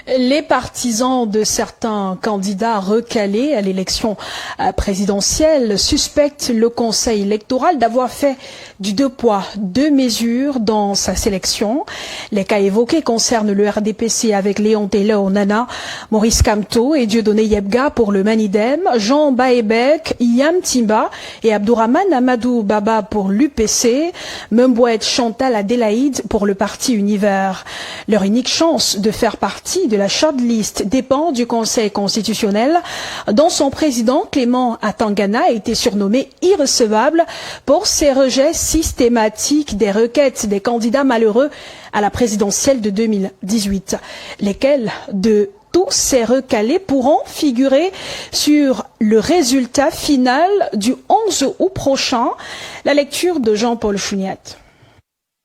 Les partisans de certains candidats recalés à l'élection présidentielle suspectent le Conseil électoral d'avoir fait du 2 poids, 2 mesures dans sa sélection. Les cas évoqués concernent le RDPC avec Léon Taylor Nana, Maurice Kamto et Dieudonné Yebga pour le Manidem, Jean Baebek, Yam Timba et Abdourahmane Amadou Baba pour l'UPC, Membouet Chantal Adélaïde pour le Parti Univers. Leur unique chance de faire partie de la shortlist dépend du Conseil constitutionnel, dont son président Clément Atangana a été surnommé irrecevable pour ses rejets systématiques des requêtes des candidats malheureux à la présidentielle de 2018, lesquels de tous ces recalés pourront figurer sur le résultat final du 11 août prochain. La lecture de Jean-Paul Chouniat.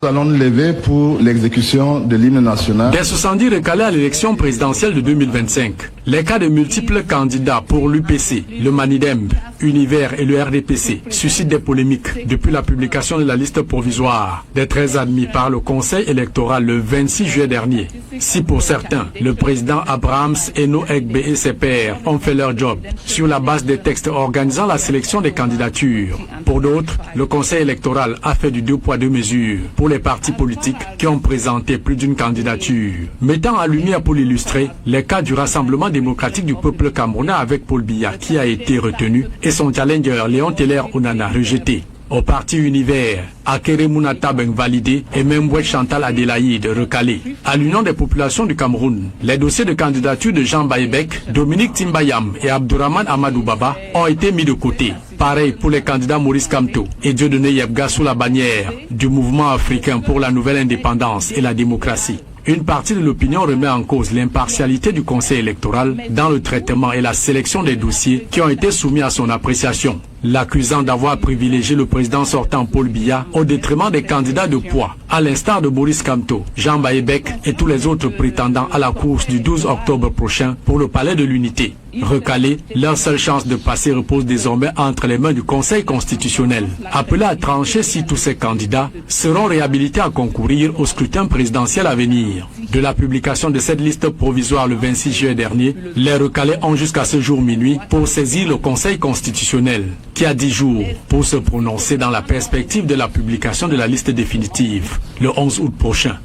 Nous allons nous lever pour l'exécution de l'hymne national. Des 70 recalés à l'élection présidentielle de 2025. Les cas de multiples candidats pour l'UPC, le Manidem, Univers et le RDPC suscitent des polémiques depuis la publication de la liste provisoire des 13 admis par le Conseil électoral le 26 juillet dernier. Si pour certains, le président Abrahams, Eno Egbe et ses pairs ont fait leur job sur la base des textes organisant la sélection des candidatures, pour d'autres, le Conseil électoral a fait du 2 poids 2 mesures pour les partis politiques qui ont présenté plus d'une candidature. Mettant en lumière pour l'illustrer les cas du Rassemblement démocratique du peuple camerounais avec Paul Biya qui a été retenu et son challenger Léon Taylor Onana rejeté. Au parti Univers, Akere Mounata Ben validé et Membouet Chantal Adélaïde recalé. À l'Union des populations du Cameroun, les dossiers de candidature de Jean Baebek, Dominique Timbayam et Abdourahmane Amadou Baba ont été mis de côté. Pareil pour les candidats Maurice Kamto et Dieudonné Yebga sous la bannière du mouvement africain pour la nouvelle indépendance et la démocratie. Une partie de l'opinion remet en cause l'impartialité du Conseil électoral dans le traitement et la sélection des dossiers qui ont été soumis à son appréciation, l'accusant d'avoir privilégié le président sortant Paul Biya au détriment des candidats de poids, à l'instar de Maurice Kamto, Jean Baebek et tous les autres prétendants à la course du 12 octobre prochain pour le Palais de l'Unité. Recalés, leur seule chance de passer repose désormais entre les mains du Conseil constitutionnel, appelé à trancher si tous ces candidats seront réhabilités à concourir au scrutin présidentiel à venir. De la publication de cette liste provisoire le 26 juillet dernier, les recalés ont jusqu'à ce jour minuit pour saisir le Conseil constitutionnel, qui a 10 jours pour se prononcer dans la perspective de la publication de la liste définitive, le 11 août prochain.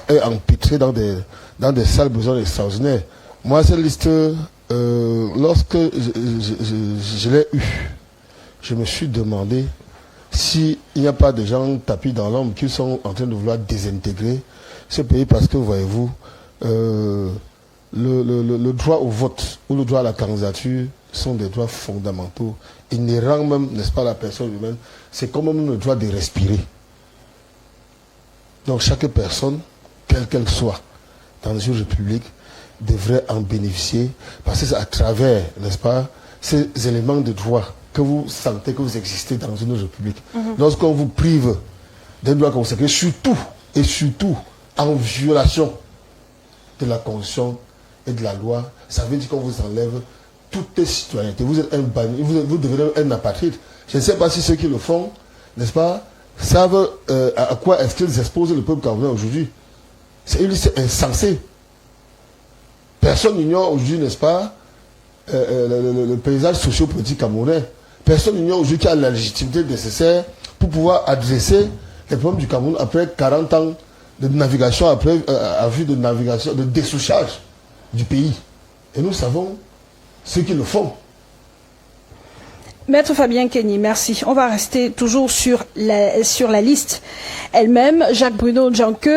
Est empêtré dans des salles besoins extraordinaires. Moi, cette liste, lorsque je l'ai eue, je me suis demandé s'il n'y a pas de gens tapis dans l'ombre qui sont en train de vouloir désintégrer ce pays parce que, voyez-vous, le droit au vote ou le droit à la candidature sont des droits fondamentaux, inhérents même, n'est-ce pas, à la personne humaine. C'est comme même le droit de respirer. Donc chaque personne, quelle qu'elle soit, dans une république, devrait en bénéficier, parce que c'est à travers, n'est-ce pas, ces éléments de droit que vous sentez que vous existez dans une république. Lorsqu'on vous prive d'un droit consacré, surtout en violation de la Constitution et de la loi, ça veut dire qu'on vous enlève toute citoyenneté. Vous êtes un banni, vous devenez un apatride. Je ne sais pas si ceux qui le font, n'est-ce pas, savent à quoi est-ce qu'ils exposent le peuple camerounais aujourd'hui. C'est une liste insensée. Personne n'ignore aujourd'hui, n'est-ce pas, le paysage socio-politique camerounais. Personne n'ignore aujourd'hui qu'il y a la légitimité nécessaire pour pouvoir adresser les problèmes du Cameroun après 40 ans de navigation, après à vue de navigation, de dessouchage du pays. Et nous savons ceux qui le font. Maître Fabien Kenny, merci. On va rester toujours sur la liste elle-même. Jacques Bruno Djanke,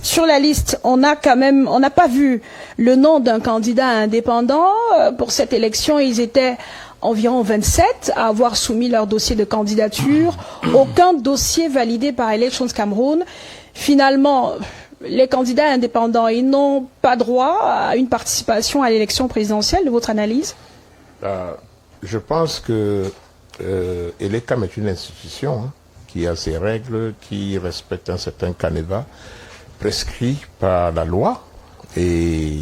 sur la liste, on n'a pas vu le nom d'un candidat indépendant. Pour cette élection, ils étaient environ 27 à avoir soumis leur dossier de candidature. Aucun dossier validé par Elections Cameroun. Finalement, les candidats indépendants, ils n'ont pas droit à une participation à l'élection présidentielle, de votre analyse? Je pense que ELECAM est une institution qui a ses règles, qui respecte un certain canevas prescrit par la loi. Et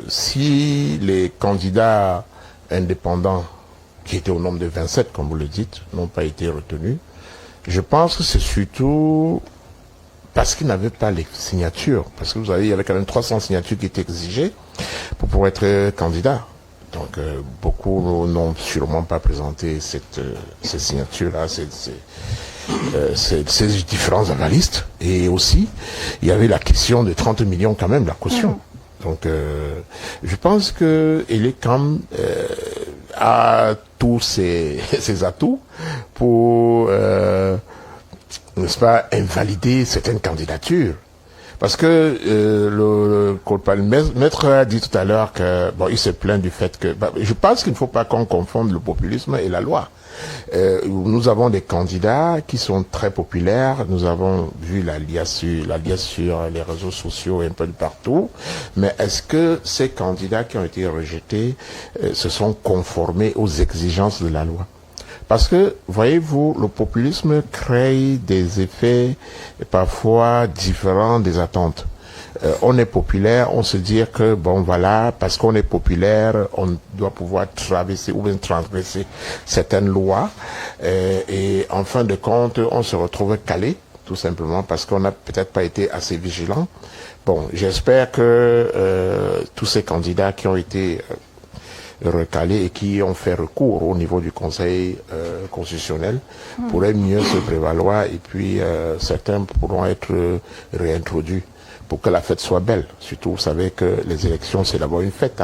si les candidats indépendants, qui étaient au nombre de 27, comme vous le dites, n'ont pas été retenus, je pense que c'est surtout parce qu'ils n'avaient pas les signatures. Parce que vous savez, il y avait quand même 300 signatures qui étaient exigées pour pouvoir être candidat. Donc, beaucoup n'ont sûrement pas présenté ces signatures-là, ces différents avalistes. Et aussi, il y avait la question de 30 millions quand même, la caution. Donc, je pense que Elekam a tous ses atouts pour, n'est-ce pas, invalider certaines candidatures. Parce que le maître a dit tout à l'heure que il se plaint du fait que je pense qu'il ne faut pas qu'on confonde le populisme et la loi. Nous avons des candidats qui sont très populaires. Nous avons vu la liasse sur les réseaux sociaux un peu de partout. Mais est-ce que ces candidats qui ont été rejetés se sont conformés aux exigences de la loi? Parce que, voyez-vous, le populisme crée des effets parfois différents des attentes. On est populaire, on se dit que, voilà, parce qu'on est populaire, on doit pouvoir traverser ou bien transgresser certaines lois. Et en fin de compte, on se retrouve calé, tout simplement, parce qu'on n'a peut-être pas été assez vigilant. J'espère que tous ces candidats qui ont été recalés et qui ont fait recours au niveau du Conseil constitutionnel pourraient mieux se prévaloir et puis certains pourront être réintroduits pour que la fête soit belle. Surtout, vous savez que les élections, c'est d'abord une fête.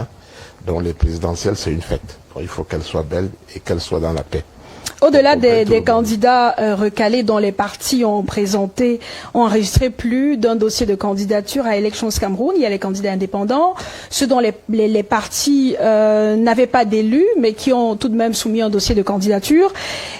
Donc les présidentielles, c'est une fête. Donc, il faut qu'elle soit belle et qu'elle soit dans la paix. Au-delà des candidats recalés dont les partis ont enregistré plus d'un dossier de candidature à Elections Cameroun, il y a les candidats indépendants, ceux dont les partis n'avaient pas d'élus, mais qui ont tout de même soumis un dossier de candidature.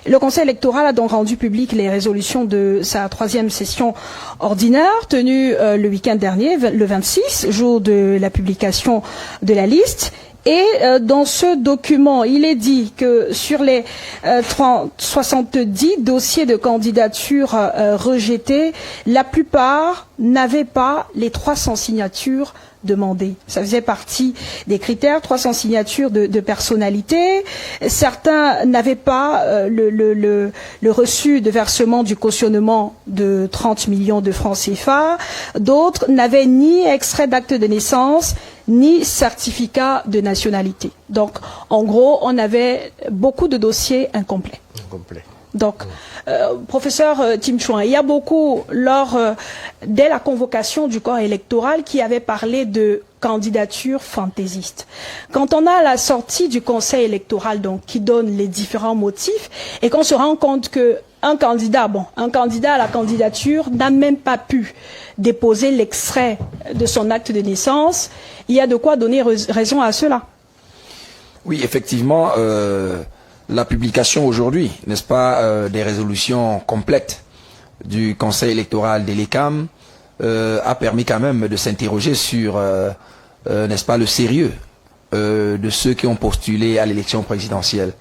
Le Conseil électoral a donc rendu public les résolutions de sa 3e session ordinaire, tenue le week-end dernier, le 26, jour de la publication de la liste. Et dans ce document, il est dit que sur les 70 dossiers de candidature rejetés, la plupart n'avaient pas les 300 signatures demandées. Ça faisait partie des critères, 300 signatures de personnalité. Certains n'avaient pas le reçu de versement du cautionnement de 30 millions de francs CFA. D'autres n'avaient ni extrait d'acte de naissance, ni certificat de nationalité. Donc, en gros, on avait beaucoup de dossiers incomplets. Donc, professeur Tim Chouan, il y a beaucoup, dès la convocation du corps électoral, qui avait parlé de candidature fantaisiste. Quand on a la sortie du Conseil électoral, donc, qui donne les différents motifs, et qu'on se rend compte que un candidat à la candidature n'a même pas pu déposer l'extrait de son acte de naissance, il y a de quoi donner raison à cela. Oui, effectivement, la publication aujourd'hui, n'est-ce pas, des résolutions complètes du Conseil électoral d'Elekam a permis quand même de s'interroger sur, n'est-ce pas, le sérieux de ceux qui ont postulé à l'élection présidentielle.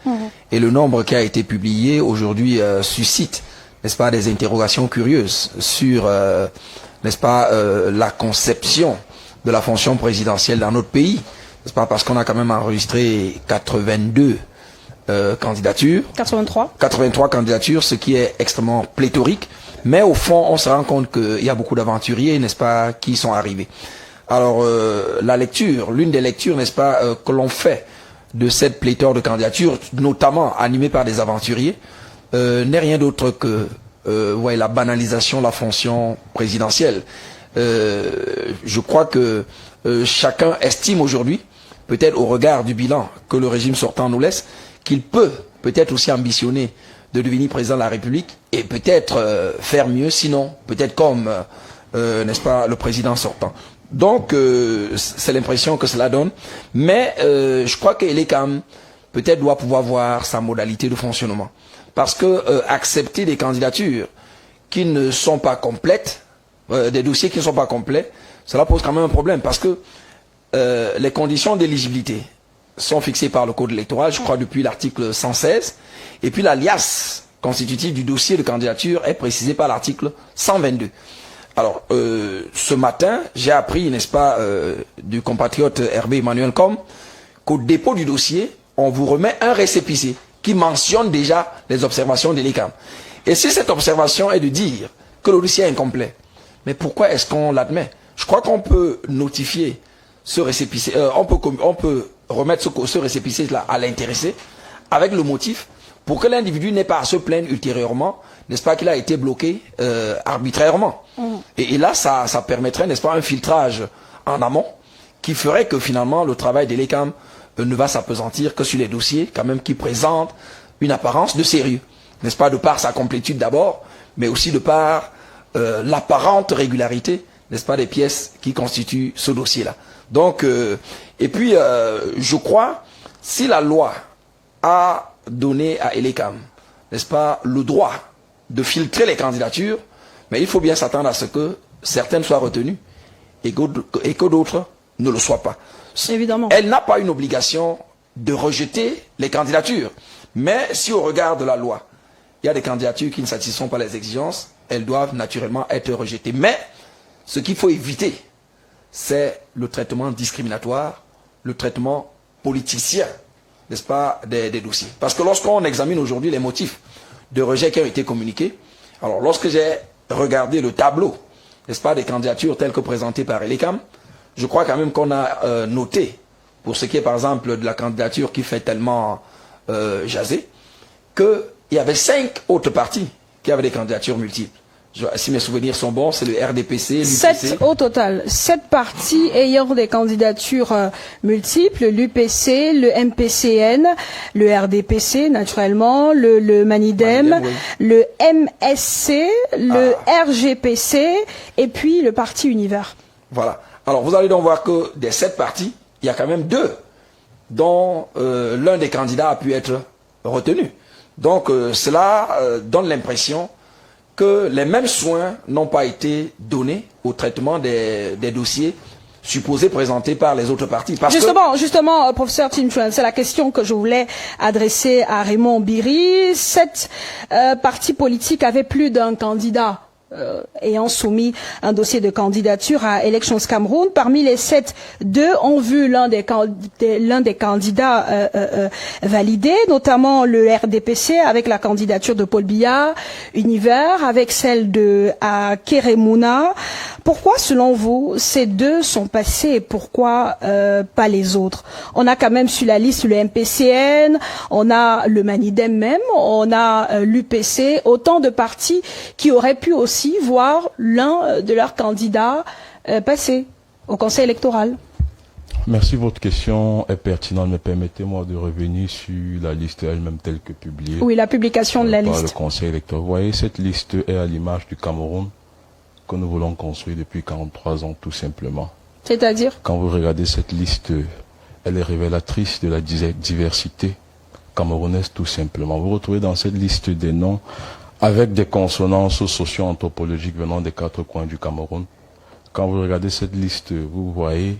Et le nombre qui a été publié aujourd'hui suscite, n'est-ce pas, des interrogations curieuses sur, n'est-ce pas, la conception de la fonction présidentielle dans notre pays, n'est-ce pas, parce qu'on a quand même enregistré 82 candidatures. 83 candidatures, ce qui est extrêmement pléthorique. Mais au fond, on se rend compte qu'il y a beaucoup d'aventuriers, n'est-ce pas, qui sont arrivés. Alors, l'une des lectures, n'est-ce pas, que l'on fait de cette pléthore de candidatures, notamment animée par des aventuriers, n'est rien d'autre que la banalisation de la fonction présidentielle. Je crois que chacun estime aujourd'hui, peut-être au regard du bilan que le régime sortant nous laisse, qu'il peut peut-être aussi ambitionner de devenir président de la République et peut-être faire mieux, sinon peut-être comme, n'est-ce pas, le président sortant. Donc, c'est l'impression que cela donne. Mais je crois qu'Elekam peut-être doit pouvoir voir sa modalité de fonctionnement. Parce que accepter des candidatures qui ne sont pas complètes, des dossiers qui ne sont pas complets, cela pose quand même un problème. Parce que les conditions d'éligibilité sont fixées par le Code électoral, je crois depuis l'article 116. Et puis la liasse constitutive du dossier de candidature est précisée par l'article 122. Alors, ce matin, j'ai appris, n'est-ce pas, du compatriote Hervé Emmanuel Com, qu'au dépôt du dossier, on vous remet un récépissé qui mentionne déjà les observations d'Elekam. Et si cette observation est de dire que le dossier est incomplet, Mais pourquoi est-ce qu'on l'admet? Je crois qu'on peut notifier ce récépissé, on peut remettre ce récépissé-là à l'intéressé avec le motif pour que l'individu n'ait pas à se plaindre ultérieurement, n'est-ce pas, qu'il a été bloqué arbitrairement. Et là, ça permettrait, n'est-ce pas, un filtrage en amont qui ferait que finalement le travail de l'ECAM ne va s'appesantir que sur les dossiers quand même qui présentent une apparence de sérieux, n'est-ce pas, de par sa complétude d'abord, mais aussi de par l'apparente régularité, n'est-ce pas, des pièces qui constituent ce dossier-là. Donc, et puis, je crois, si la loi a donné à Elecam, n'est-ce pas, le droit de filtrer les candidatures, mais il faut bien s'attendre à ce que certaines soient retenues et que d'autres ne le soient pas. Évidemment. Elle n'a pas une obligation de rejeter les candidatures. Mais si au regard de la loi, il y a des candidatures qui ne satisfont pas les exigences, elles doivent naturellement être rejetées. Mais ce qu'il faut éviter, c'est le traitement discriminatoire, le traitement politicien, n'est-ce pas, des dossiers. Parce que lorsqu'on examine aujourd'hui les motifs de rejet qui ont été communiqués, alors lorsque j'ai regardé le tableau, n'est-ce pas, des candidatures telles que présentées par Elecam, je crois quand même qu'on a noté, pour ce qui est par exemple de la candidature qui fait tellement jaser, qu'il y avait 5 autres partis qui avaient des candidatures multiples. Si mes souvenirs sont bons, c'est le RDPC, l'UPC. 7 au total. 7 partis ayant des candidatures multiples, l'UPC, le MPCN, le RDPC naturellement, le Manidem, Oui. le MSC, le RGPC et puis le parti Univers. Voilà. Alors vous allez donc voir que des 7 partis, il y a quand même 2 dont l'un des candidats a pu être retenu. Donc cela donne l'impression que les mêmes soins n'ont pas été donnés au traitement des dossiers supposés présentés par les autres partis. Parce Justement, professeur Tim Chuan, c'est la question que je voulais adresser à Raymond Biry. 7 partis politiques avaient plus d'un candidat ayant soumis un dossier de candidature à Elections Cameroun. Parmi les 7, 2 ont vu l'un des candidats validé, notamment le RDPC avec la candidature de Paul Biya, Univers avec celle de Keremouna. Pourquoi, selon vous, ces 2 sont passés et pourquoi pas les autres? On a quand même sur la liste le MPCN, on a le Manidem même, on a l'UPC, autant de partis qui auraient pu aussi voir l'un de leurs candidats passer au Conseil électoral. Merci, votre question est pertinente, mais permettez-moi de revenir sur la liste elle-même telle que publiée. Oui, la publication de la par liste. le Conseil électoral. Vous voyez, cette liste est à l'image du Cameroun que nous voulons construire depuis 43 ans, tout simplement. C'est-à-dire? Quand vous regardez cette liste, elle est révélatrice de la diversité camerounaise, tout simplement. Vous retrouvez dans cette liste des noms avec des consonances socio-anthropologiques venant des 4 coins du Cameroun. Quand vous regardez cette liste, vous voyez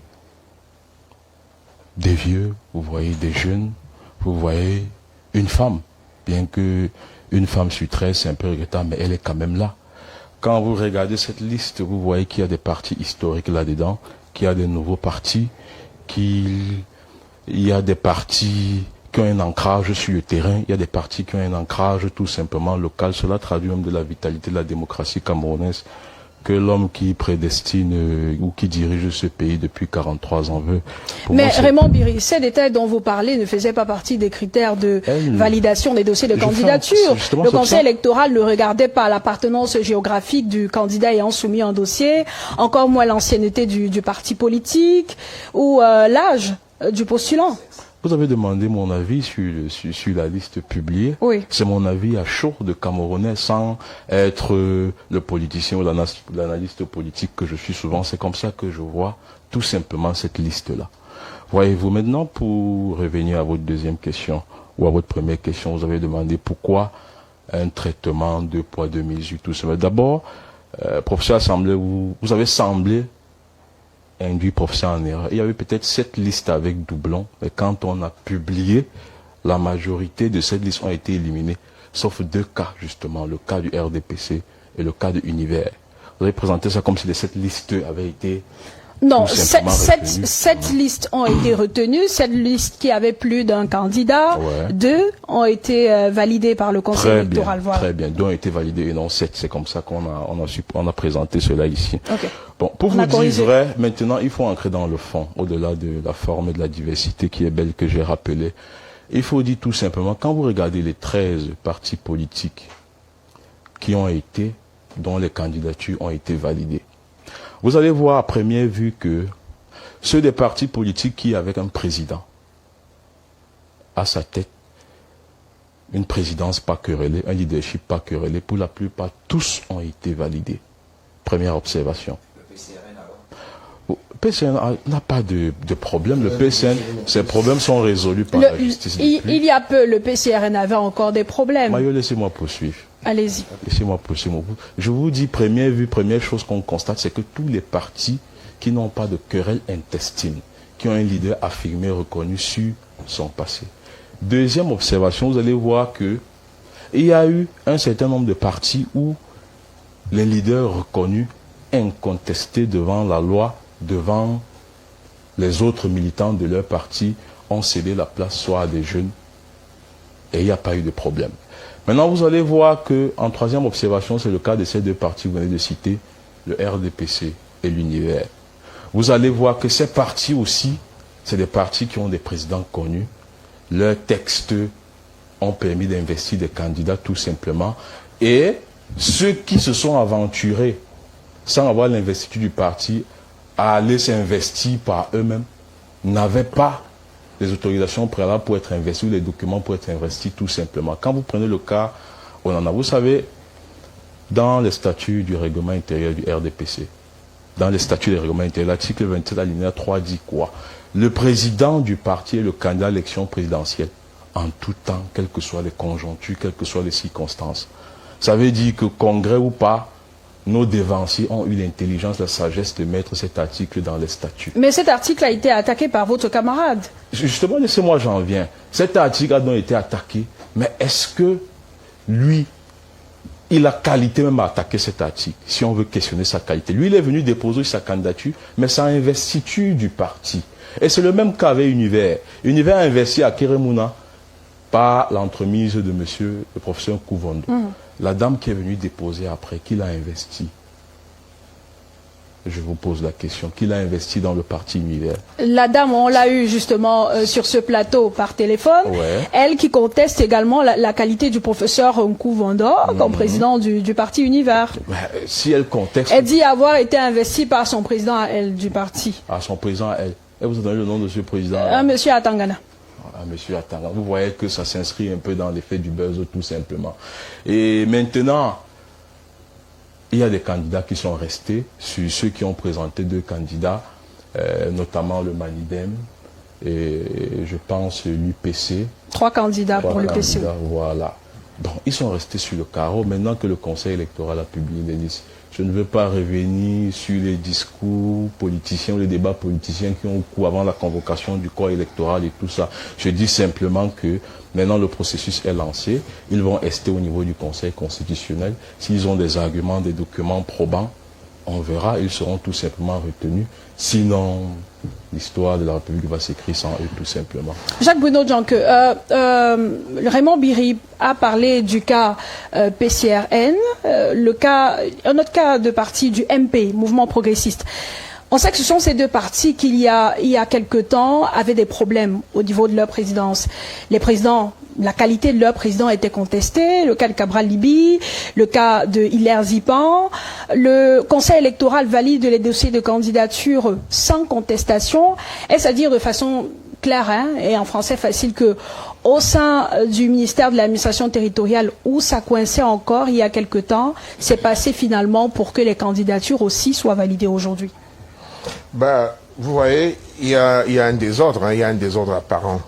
des vieux, vous voyez des jeunes, vous voyez une femme. Bien que une femme sur 13, c'est un peu regrettable, mais elle est quand même là. Quand vous regardez cette liste, vous voyez qu'il y a des partis historiques là-dedans, qu'il y a des nouveaux partis, qu'il y a des partis qui ont un ancrage sur le terrain, il y a des partis qui ont un ancrage tout simplement local. Cela traduit même de la vitalité de la démocratie camerounaise que l'homme qui prédestine ou qui dirige ce pays depuis 43 ans veut. Mais Raymond Biry, ces détails dont vous parlez ne faisaient pas partie des critères de validation des dossiers de candidature. Le Conseil électoral ne regardait pas l'appartenance géographique du candidat ayant soumis un dossier, encore moins l'ancienneté du parti politique ou l'âge du postulant. Vous avez demandé mon avis sur la liste publiée. Oui. C'est mon avis à chaud de Camerounais sans être le politicien ou l'analyste politique que je suis souvent. C'est comme ça que je vois tout simplement cette liste-là. Voyez-vous, maintenant, pour revenir à votre deuxième question ou à votre première question, vous avez demandé pourquoi un traitement 2 poids 2 mesures, tout ça. D'abord, professeur Assemblée, vous avez semblé induit professeur en erreur. Il y avait peut-être 7 listes avec doublons, mais quand on a publié, la majorité de cette liste ont été éliminées, sauf 2 cas, justement, le cas du RDPC et le cas de Univers. Vous avez présenté ça comme si les 7 listes avaient été Non, sept listes ont été retenues, 7 listes qui avaient plus d'un candidat, 2 ont été validées par le Conseil électoral. Voilà. Très bien, 2 ont été validées et non 7, c'est comme ça qu'on a présenté cela ici. Okay. Bon, pour vous dire vrai, maintenant il faut entrer dans le fond, au-delà de la forme et de la diversité qui est belle que j'ai rappelée. Il faut dire tout simplement, quand vous regardez les 13 partis politiques dont les candidatures ont été validées, vous allez voir à première vue que ceux des partis politiques qui, avec un président à sa tête, une présidence pas querellée, un leadership pas querellé, pour la plupart, tous ont été validés. Première observation. Le PCN n'a pas de problème. Le PCN, ses problèmes sont résolus par la justice. Il y a peu, le PCRN avait encore des problèmes. Mayo, laissez-moi poursuivre. Allez-y. Laissez-moi poursuivre. Je vous dis, première chose qu'on constate, c'est que tous les partis qui n'ont pas de querelle intestine, qui ont un leader affirmé, reconnu sur son passé. Deuxième observation, vous allez voir que il y a eu un certain nombre de partis où les leaders reconnus, incontestés devant la loi, devant les autres militants de leur parti, ont cédé la place soit à des jeunes et il n'y a pas eu de problème. Maintenant, vous allez voir qu'en troisième observation, c'est le cas de ces 2 partis que vous venez de citer, le RDPC et l'Univers. Vous allez voir que ces partis aussi, c'est des partis qui ont des présidents connus. Leurs textes ont permis d'investir des candidats tout simplement. Et ceux qui se sont aventurés, sans avoir l'investiture du parti, à aller s'investir par eux-mêmes, n'avaient pas les autorisations préalables pour être investis ou les documents pour être investis tout simplement. Quand vous prenez le cas, vous savez, dans les statuts du règlement intérieur du RDPC, dans les statuts du règlement intérieur, l'article 27 alinéa 3 dit quoi? Le président du parti est le candidat à l'élection présidentielle en tout temps, quelles que soient les conjonctures, quelles que soient les circonstances. Ça veut dire que congrès ou pas, nos dévanciers ont eu l'intelligence, la sagesse de mettre cet article dans les statuts. Mais cet article a été attaqué par votre camarade. Justement, laissez-moi, j'en viens. Cet article a donc été attaqué, mais est-ce que lui, il a qualité même à attaquer cet article, si on veut questionner sa qualité? Lui, il est venu déposer sa candidature, mais sa investiture du parti. Et c'est le même cas avec Univers. Univers a investi à Keremouna par l'entremise de monsieur le professeur Kouvondo. La dame qui est venue déposer après, qui l'a investi? Je vous pose la question. Qui l'a investi dans le parti Univers? La dame, on l'a eu justement sur ce plateau par téléphone. Ouais. Elle qui conteste également la qualité du professeur Kouvondo comme président du parti Univers. Si elle conteste... Elle dit avoir été investie par son président à elle du parti. À son président à elle. Et vous avez donné le nom de ce président? Monsieur Atangana. Monsieur Atangana. Vous voyez que ça s'inscrit un peu dans l'effet du buzz tout simplement. Et maintenant, il y a des candidats qui sont restés, sur ceux qui ont présenté 2 candidats, notamment le Manidem et je pense l'UPC. 3 candidats pour l'UPC. Voilà. Bon, ils sont restés sur le carreau. Maintenant que le Conseil électoral a publié les listes, je ne veux pas revenir sur les discours politiciens, les débats politiciens qui ont eu cours avant la convocation du corps électoral et tout ça. Je dis simplement que maintenant le processus est lancé. Ils vont rester au niveau du Conseil constitutionnel. S'ils ont des arguments, des documents probants, on verra. Ils seront tout simplement retenus. Sinon, l'histoire de la République va s'écrire sans eux, tout simplement. Jacques Bruno Djanke, Raymond Biri a parlé du cas PCRN, un autre cas de parti du MP, Mouvement Progressiste. On sait que ce sont ces 2 partis qui, il y a quelque temps, avaient des problèmes au niveau de leur présidence. Les présidents, la qualité de leur président était contestée, le cas de Cabral Libi, le cas de Hilaire Zipan. Le Conseil électoral valide les dossiers de candidature sans contestation. Est-ce à dire de façon claire et en français facile que au sein du ministère de l'administration territoriale où ça coinçait encore il y a quelque temps, c'est passé finalement pour que les candidatures aussi soient validées aujourd'hui? Vous voyez, il y a un désordre, il y a un désordre apparent.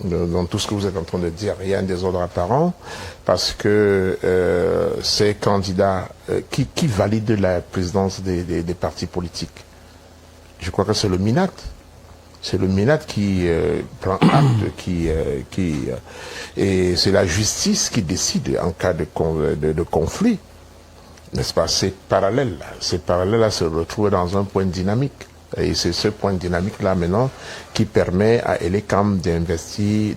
Dans tout ce que vous êtes en train de dire, il y a un désordre apparent parce que ces candidats qui valident la présidence des partis politiques, je crois que c'est le MINAT. C'est le MINAT qui prend acte, et c'est la justice qui décide en cas de conflit. n'est-ce pas, ces parallèles-là se retrouvent dans un point dynamique. Et c'est ce point dynamique-là maintenant qui permet à Elecam d'investir,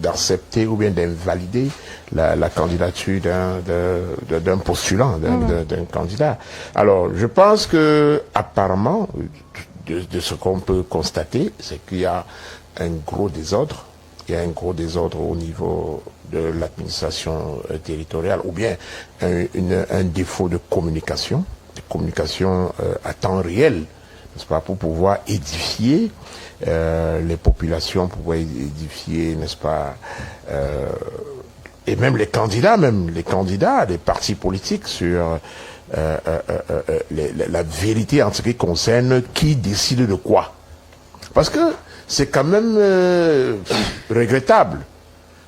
d'accepter ou bien d'invalider la candidature d'un postulant, d'un candidat. Alors, je pense que apparemment, de ce qu'on peut constater, c'est qu'il y a un gros désordre. Il y a un gros désordre au niveau de l'administration territoriale, ou bien un défaut de communication à temps réel, n'est-ce pas, pour pouvoir édifier les populations, pour pouvoir édifier, n'est-ce pas, et même les candidats des partis politiques sur la vérité en ce qui concerne qui décide de quoi. Parce que c'est quand même regrettable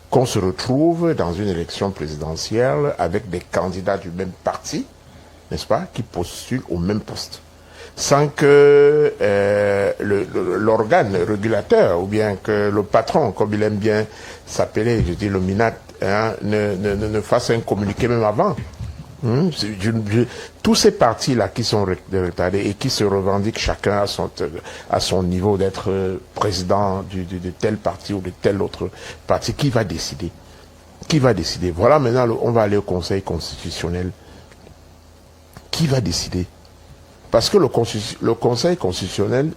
qu'on se retrouve dans une élection présidentielle avec des candidats du même parti, n'est-ce pas, qui postulent au même poste, sans que l'organe régulateur, ou bien que le patron, comme il aime bien s'appeler, je dis le MINAT, hein, ne fasse un communiqué même avant. Tous ces partis-là qui sont retardés et qui se revendiquent chacun à son niveau d'être président de tel parti ou de tel autre parti, qui va décider? Qui va décider? Voilà, maintenant, on va aller au Conseil constitutionnel. Qui va décider? Parce que le Conseil constitutionnel,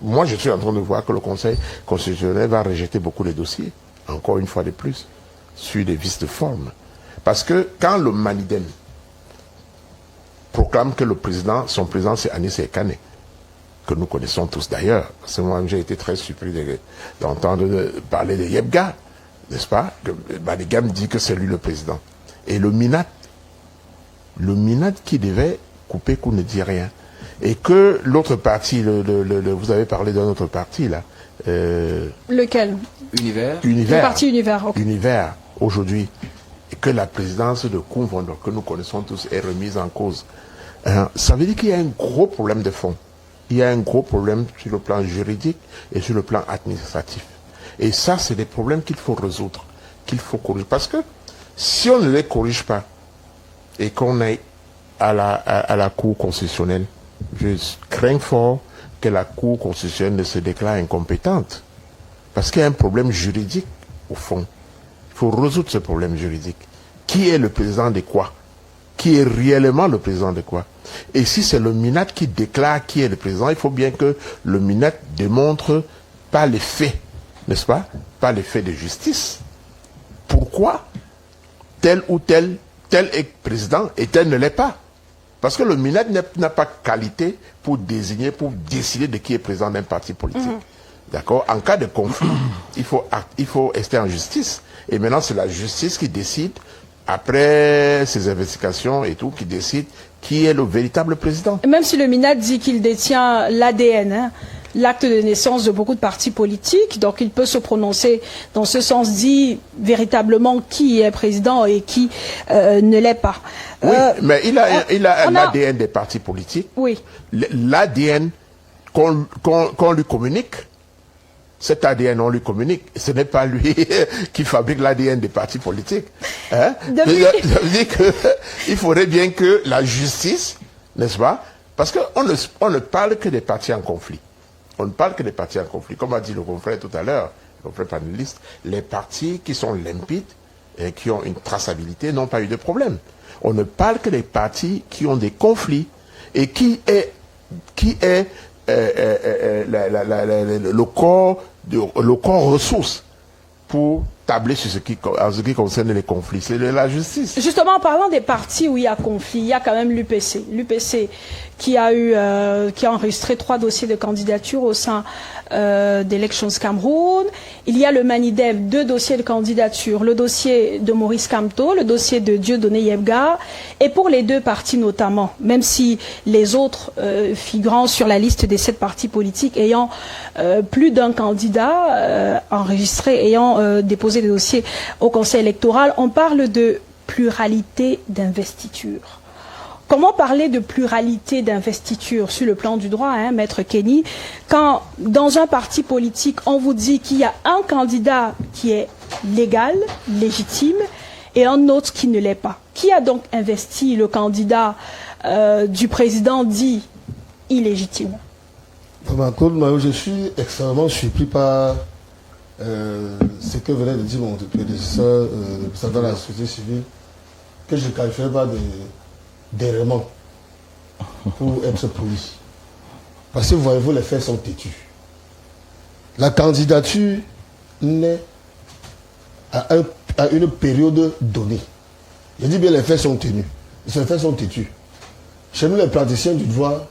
moi je suis en train de voir que le Conseil constitutionnel va rejeter beaucoup de dossiers, encore une fois de plus, sur des vices de forme. Parce que quand le Manidem proclame que son président c'est Anis Ekane, que nous connaissons tous d'ailleurs, parce que moi j'ai été très surpris d'entendre parler de Yebga, n'est-ce pas, que Manigam dit que c'est lui le président. Et le Minat qui devait couper, qu'on ne dit rien. Et que l'autre parti, vous avez parlé d'un autre parti là. Lequel? Univers. Le parti Univers. Okay. Univers, aujourd'hui. Et que la présidence de Koumvondo, que nous connaissons tous, est remise en cause. Ça veut dire qu'il y a un gros problème de fond. Il y a un gros problème sur le plan juridique et sur le plan administratif. Et ça, c'est des problèmes qu'il faut résoudre, qu'il faut corriger. Parce que si on ne les corrige pas et qu'on aille à la Cour constitutionnelle, je crains fort que la Cour constitutionnelle ne se déclare incompétente. Parce qu'il y a un problème juridique au fond. Il faut résoudre ce problème juridique. Qui est le président de quoi? Qui est réellement le président de quoi? Et si c'est le MINAT qui déclare qui est le président, il faut bien que le MINAT démontre par les faits, n'est-ce pas? Par les faits de justice. Pourquoi tel ou tel est président et tel ne l'est pas? Parce que le MINAT n'a pas qualité pour désigner, pour décider de qui est président d'un parti politique. D'accord? En cas de conflit, il faut rester en justice. Et maintenant, c'est la justice qui décide, après ces investigations et tout, qui décide qui est le véritable président. Même si le MINAT dit qu'il détient l'ADN, l'acte de naissance de beaucoup de partis politiques, donc il peut se prononcer dans ce sens, dit véritablement qui est président et qui ne l'est pas. Oui, mais il a un ADN des partis politiques. Oui. L'ADN qu'on lui communique, cet ADN, on lui communique. Ce n'est pas lui qui fabrique l'ADN des partis politiques. Hein? Ça veut dire qu'il faudrait bien que la justice, n'est-ce pas? Parce qu'on ne parle que des partis en conflit. On ne parle que des partis en conflit. Comme a dit le confrère tout à l'heure, le confrère panéliste, les partis qui sont limpides et qui ont une traçabilité n'ont pas eu de problème. On ne parle que des partis qui ont des conflits et qui est le corps ressource pour tabler sur en ce qui concerne les conflits. C'est la justice. Justement, en parlant des partis où il y a conflit, il y a quand même l'UPC. L'UPC qui a enregistré 3 dossiers de candidature au sein d'Elections Cameroun. Il y a le Manidem, 2 dossiers de candidature. Le dossier de Maurice Kamto, le dossier de Dieudonné Yebga. Et pour les 2 partis notamment, même si les autres figurant sur la liste des 7 partis politiques ayant plus d'un candidat enregistré, ayant déposé des dossiers au Conseil électoral, on parle de pluralité d'investiture. Comment parler de pluralité d'investiture sur le plan du droit, hein, Maître Kenny, quand dans un parti politique, on vous dit qu'il y a un candidat qui est légal, légitime, et un autre qui ne l'est pas. Qui a donc investi le candidat du président dit illégitime? Je suis extrêmement surpris par ce que venait de dire mon prédécesseur, représentant de la société civile, que je ne qualifierais pas d'errement, pour être poli. Parce que voyez-vous, les faits sont têtus. La candidature naît à une période donnée. Je dis bien les faits sont tenus. Les faits sont têtus. Chez nous, les praticiens du droit,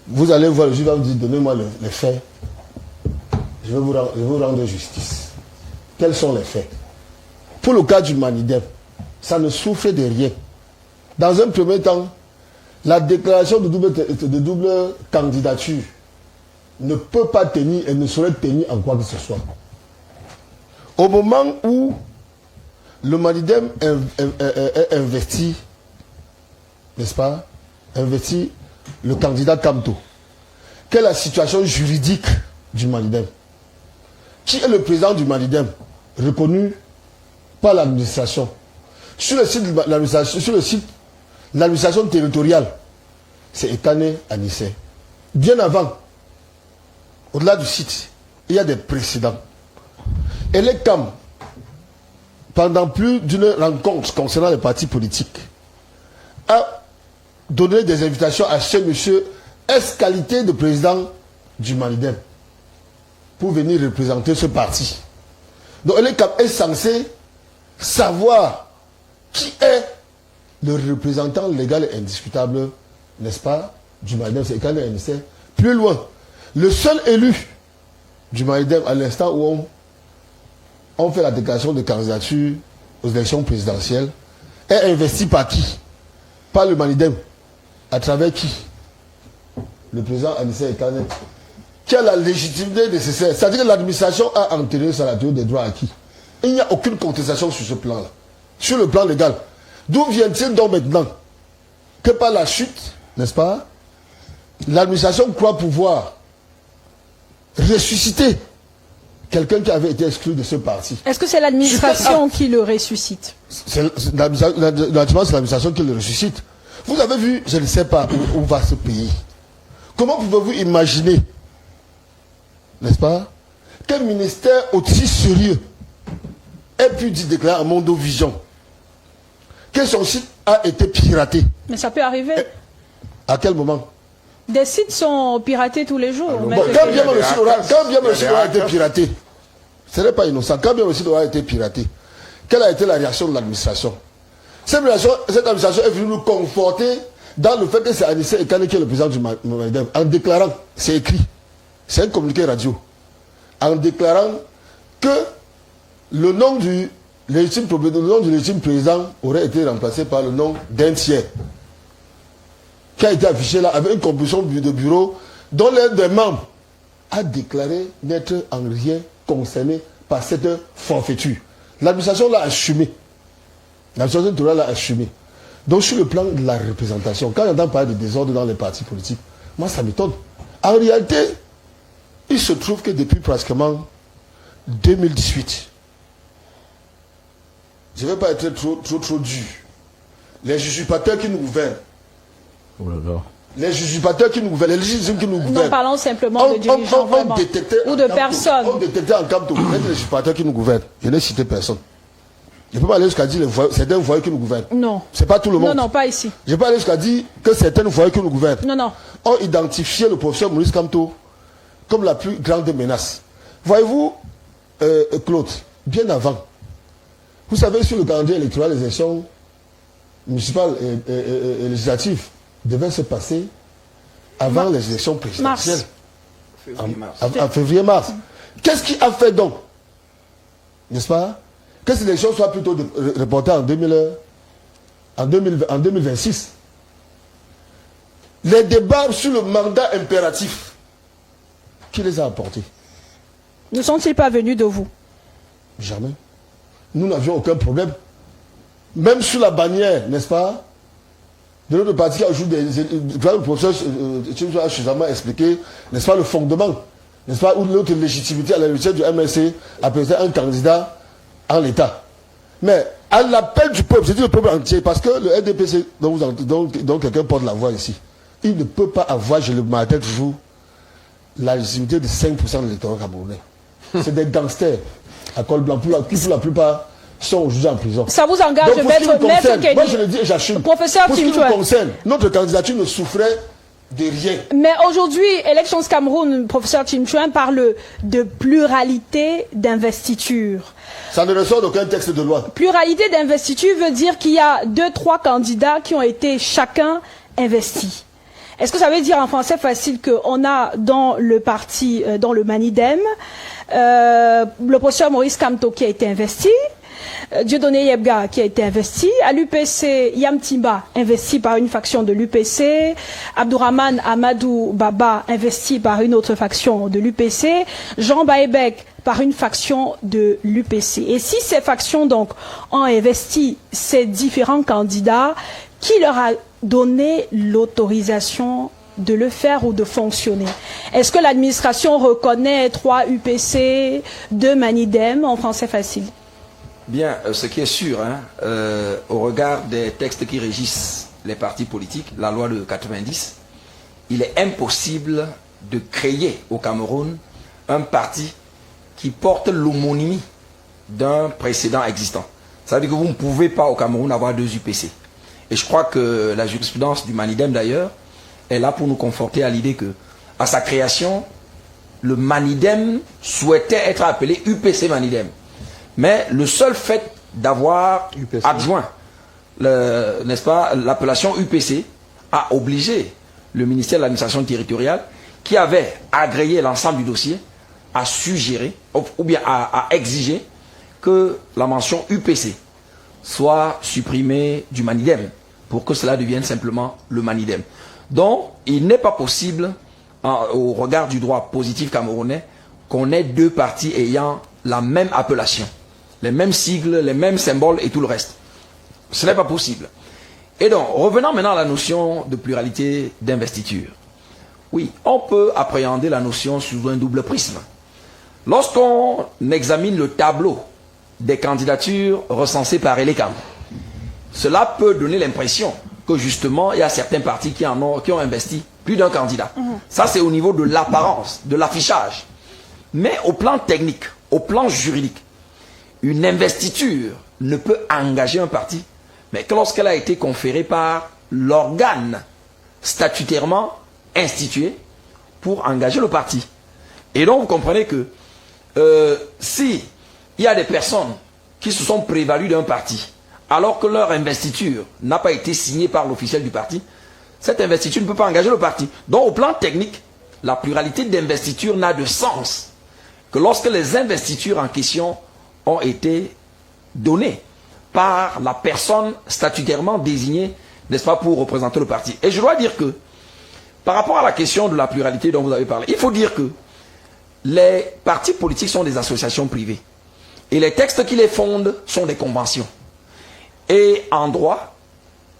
vous allez voir, le juge va vous dire, donnez-moi les faits. Je vais vous rendre justice. Quels sont les faits? Pour le cas du Manidem, ça ne souffre de rien. Dans un premier temps, la déclaration de double candidature ne peut pas tenir et ne saurait tenir en quoi que ce soit. Au moment où le Manidem est investi, n'est-ce pas, investi le candidat Kamto, quelle est la situation juridique du Manidem? Qui est le président du Manidem reconnu par l'administration? Sur le site de l'administration territoriale, c'est Ekane Anissé. Bien avant, au-delà du site, il y a des précédents. Et les CAM, pendant plus d'une rencontre concernant les partis politiques, a donné des invitations à ce monsieur qualité de président du Manidem pour venir représenter ce parti. Donc le CAM est censé savoir qui est le représentant légal et indiscutable, n'est-ce pas, du Manidem, c'est Ekane Anissé. Plus loin, le seul élu du Manidem à l'instant où on fait la déclaration de candidature aux élections présidentielles est investi par qui? Par le Manidem. À travers qui? Le président Anissé Ekane. Qui a la légitimité nécessaire. C'est-à-dire que l'administration a enterré sur la théorie des droits acquis. Il n'y a aucune contestation sur ce plan-là. Sur le plan légal. D'où vient-il donc maintenant que par la chute, n'est-ce pas, l'administration croit pouvoir ressusciter quelqu'un qui avait été exclu de ce parti? Est-ce que c'est l'administration qui le ressuscite? C'est l'administration qui le ressuscite. Vous avez vu, je ne sais pas où va ce pays. Comment pouvez-vous imaginer, n'est-ce pas, qu'un ministère aussi sérieux ait pu déclarer à Mondovision que son site a été piraté? Mais ça peut arriver. À quel moment? Des sites sont piratés tous les jours. Quand bien le site aura été piraté, ce n'est pas innocent. Quand bien le site aura été piraté, quelle a été la réaction de l'administration? Cette administration est venue nous conforter dans le fait que c'est Anissé Ekane qui est le président du Manidem, en déclarant, c'est écrit, c'est un communiqué radio, en déclarant que le nom du légitime président aurait été remplacé par le nom d'un tiers, qui a été affiché là avec une composition de bureau dont l'un des membres a déclaré n'être en rien concerné par cette forfaiture. L'administration l'a assumé. L'administration territoriale l'a assumé. Donc sur le plan de la représentation, quand on entend parler de désordre dans les partis politiques, moi ça m'étonne. En réalité, il se trouve que depuis pratiquement 2018, je ne vais pas être trop dur, les usurpateurs qui nous gouvernent, les usurpateurs qui nous gouvernent, les légitimes qui nous gouvernent. Non, parlons simplement de dirigeants vraiment, ou de personnes. On détectait en Kamto les usurpateurs qui nous gouvernent. Je n'ai cité personne. Je ne peux pas aller jusqu'à dire que certains voyous qui nous gouvernent. Non. Ce n'est pas tout le monde. Non, pas ici. Je ne peux pas aller jusqu'à dire que certains voyous qui nous gouvernent ont identifié le professeur Maurice Kamto comme la plus grande menace. Voyez-vous, Claude, bien avant, vous savez, sur le calendrier électoral, les élections municipales et législatives devaient se passer avant les élections présidentielles. En février-mars. Qu'est-ce qui a fait donc, n'est-ce pas, que ces élections soient plutôt reportées en 2026? Les débats sur le mandat impératif, qui les a apportés? Ne sont-ils pas venus de vous? Jamais. Nous n'avions aucun problème. Même sur la bannière, n'est-ce pas, de notre parti qui a joué le professeur a suffisamment expliqué, n'est-ce pas, le fondement, n'est-ce pas, ou notre légitimité à la légitimité du MLC à présenter un candidat en l'état. Mais à l'appel du peuple, je dis le peuple entier, parce que le RDPC dont quelqu'un porte la voix ici, il ne peut pas avoir, je le martèle toujours, la légitimité de 5% de l'électorat camerounais. C'est des gangsters à col blanc, qui pour la plupart sont aujourd'hui en prison. Ça vous engage, Donc, maître Kenny? moi je le dis et j'assume. Professeur pour ce qui Tim Chuen. nous concerne, notre candidature ne souffrait de rien. Mais aujourd'hui, Elections Cameroun, professeur Tim Chuen parle de pluralité d'investiture. Ça ne ressort d'aucun texte de loi. Pluralité d'investiture veut dire qu'il y a 2-3 candidats qui ont été chacun investis. Est-ce que ça veut dire en français facile qu'on a dans le parti, dans le Manidem, le professeur Maurice Kamto qui a été investi, Dieudonné Yebga qui a été investi, à l'UPC, Yam Timba investi par une faction de l'UPC, Abdourahmane Amadou Baba investi par une autre faction de l'UPC, Jean Baebek par une faction de l'UPC. Et si ces factions donc ont investi ces différents candidats, qui leur a donné l'autorisation de le faire ou de fonctionner? Est-ce que l'administration reconnaît 3 UPC, 2 Manidem en français facile? Bien, ce qui est sûr, au regard des textes qui régissent les partis politiques, la loi de 90, il est impossible de créer au Cameroun un parti qui porte l'homonymie d'un précédent existant. Ça veut dire que vous ne pouvez pas au Cameroun avoir 2 UPC. Et je crois que la jurisprudence du Manidem d'ailleurs est là pour nous conforter à l'idée que, à sa création, le Manidem souhaitait être appelé UPC Manidem. Mais le seul fait d'avoir adjoint, n'est-ce pas, l'appellation UPC a obligé le ministère de l'administration territoriale, qui avait agréé l'ensemble du dossier, à suggérer, ou bien à exiger que la mention UPC soit supprimée du Manidem, pour que cela devienne simplement le Manidem. Donc, il n'est pas possible, au regard du droit positif camerounais, qu'on ait 2 partis ayant la même appellation, les mêmes sigles, les mêmes symboles et tout le reste. Ce n'est pas possible. Et donc, revenons maintenant à la notion de pluralité d'investiture. Oui, on peut appréhender la notion sous un double prisme. Lorsqu'on examine le tableau des candidatures recensées par Elecam, cela peut donner l'impression que justement, il y a certains partis qui ont investi plus d'un candidat. Ça, c'est au niveau de l'apparence, de l'affichage. Mais au plan technique, au plan juridique, une investiture ne peut engager un parti, mais que lorsqu'elle a été conférée par l'organe statutairement institué pour engager le parti. Et donc, vous comprenez que si il y a des personnes qui se sont prévalues d'un parti, alors que leur investiture n'a pas été signée par l'officiel du parti, cette investiture ne peut pas engager le parti. Donc, au plan technique, la pluralité d'investiture n'a de sens que lorsque les investitures en question ont été données par la personne statutairement désignée, n'est-ce pas, pour représenter le parti. Et je dois dire que, par rapport à la question de la pluralité dont vous avez parlé, il faut dire que les partis politiques sont des associations privées. Et les textes qui les fondent sont des conventions. Et en droit,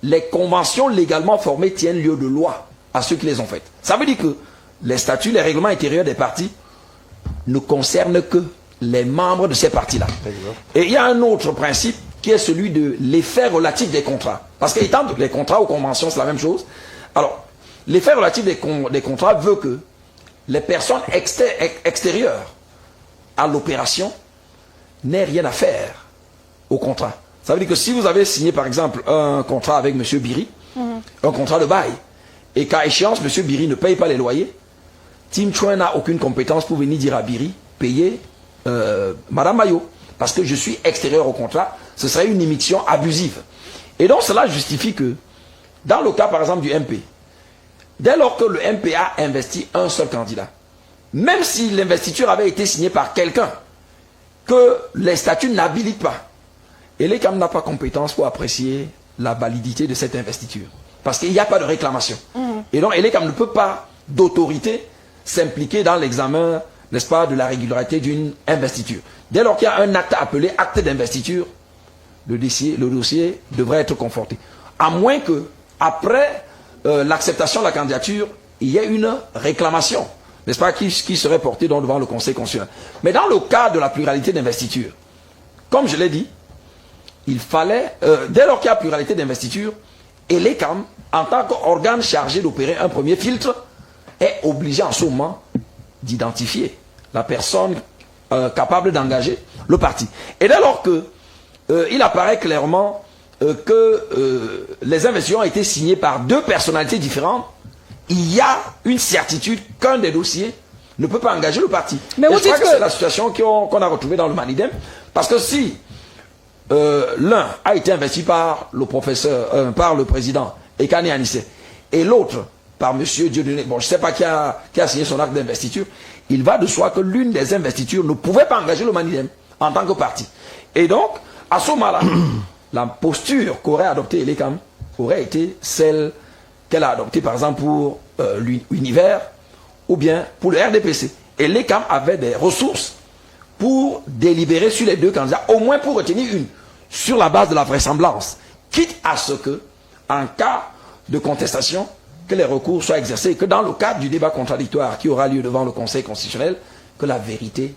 les conventions légalement formées tiennent lieu de loi à ceux qui les ont faites. Ça veut dire que les statuts, les règlements intérieurs des partis ne concernent que les membres de ces partis-là. Et il y a un autre principe qui est celui de l'effet relatif des contrats. Parce que étant les contrats ou conventions, c'est la même chose. Alors, l'effet relatif des contrats veut que les personnes extérieures à l'opération n'aient rien à faire au contrat. Ça veut dire que si vous avez signé par exemple un contrat avec M. Biri, un contrat de bail, et qu'à échéance M. Biri ne paye pas les loyers, Tim Chuen n'a aucune compétence pour venir dire à Biri, payer Madame Mayo, parce que je suis extérieur au contrat, ce serait une immixtion abusive. Et donc cela justifie que, dans le cas par exemple du MP, dès lors que le MP a investi un seul candidat, même si l'investiture avait été signée par quelqu'un que les statuts n'habilitent pas, et l'ECAM n'a pas compétence pour apprécier la validité de cette investiture. Parce qu'il n'y a pas de réclamation. Et donc, l'ECAM ne peut pas, d'autorité, s'impliquer dans l'examen, n'est-ce pas, de la régularité d'une investiture. Dès lors qu'il y a un acte appelé acte d'investiture, le dossier devrait être conforté. À moins que, après l'acceptation de la candidature, il y ait une réclamation, n'est-ce pas, qui serait portée donc devant le Conseil constitutionnel. Mais dans le cas de la pluralité d'investiture, comme je l'ai dit, il fallait, dès lors qu'il y a pluralité d'investiture, et l'ECAM, en tant qu'organe chargé d'opérer un premier filtre, est obligé en ce moment d'identifier la personne capable d'engager le parti. Et dès lors que il apparaît clairement que les investitures ont été signés par deux personnalités différentes, il y a une certitude qu'un des dossiers ne peut pas engager le parti. Mais je crois que c'est la situation qu'on a retrouvée dans le Manidem, parce que si l'un a été investi par le professeur, par le président Ekane Anissé, et l'autre par M. Dieudonné, bon, je ne sais pas qui a signé son acte d'investiture, il va de soi que l'une des investitures ne pouvait pas engager le Manidem en tant que parti. Et donc, à ce moment-là, la posture qu'aurait adoptée l'ECAM aurait été celle qu'elle a adoptée, par exemple, pour l'Univers ou bien pour le RDPC. Et l'ECAM avait des ressources pour délibérer sur les deux candidats, au moins pour retenir une, sur la base de la vraisemblance, quitte à ce que, en cas de contestation, que les recours soient exercés et que dans le cadre du débat contradictoire qui aura lieu devant le Conseil constitutionnel, que la vérité